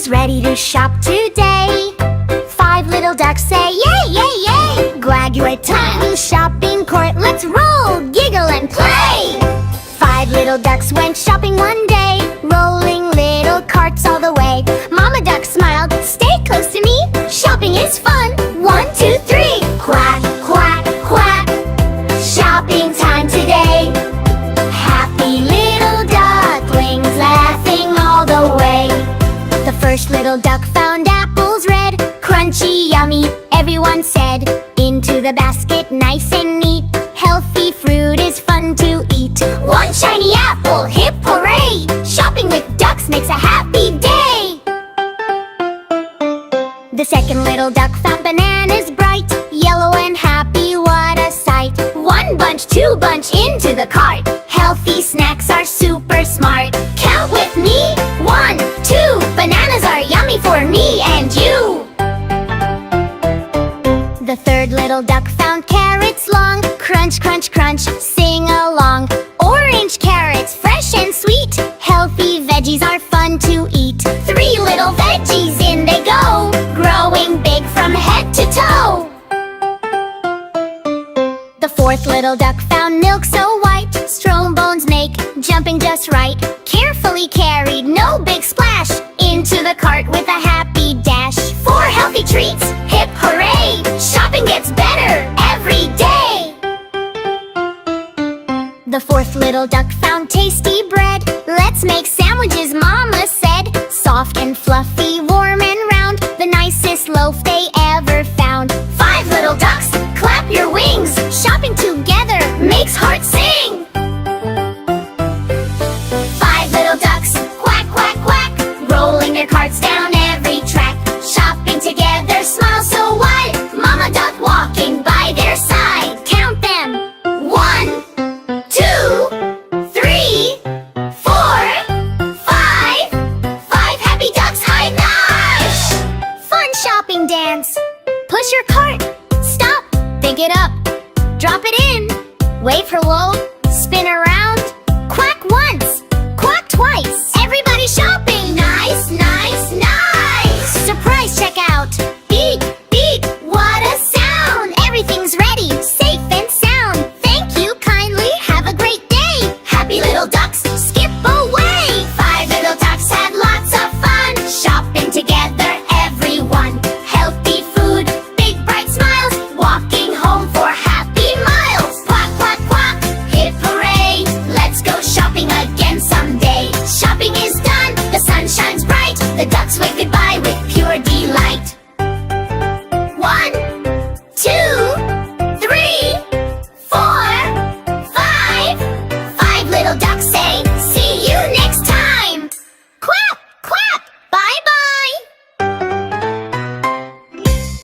Who's ready to shop today? 5 little ducks say yay, yay, yay! Glad you're at Toddler's shopping court. Let's roll, giggle, and play! 5 little ducks went shopping one day, rolling little carts all the way. Mama duck smiled, stay close to me, shopping is fun. 1, 2, 3, quack, quack, quack. Shopping time today. Happy little ducklings laughing all the way. The first little duck found apples red, crunchy, yummy, everyone said. Into the basket, nice and neat, healthy fruit is fun to eat. 1 shiny apple, hip hooray! Shopping with ducks makes a happy day. The second little duck found bananas bright, yellow and happy, what a sight. 1 bunch, 2 bunch into the cart, healthy snacks are super smart. Count with me, 1, 2, bananas are yummy for me and you. The third little duck found carrots long, crunch, crunch, crunch, sing along. Orange carrots, fresh and sweet, healthy veggies are fun to eat. 3 little veggies, in they go, growing big from head to toe. The fourth little duck found milk so white, strong bones make jumping just right. Carefully carried, no big splash, into the cart with a happy dash. 4 healthy treats, hip hooray! Shopping gets better every day. The fourth little duck found tasty bread. Let's make sandwiches, Mama said. Soft and fluffy, warm and round, the nicest loaf they ever found. 5 little ducks, clap your wings. Shopping together makes hearts sing.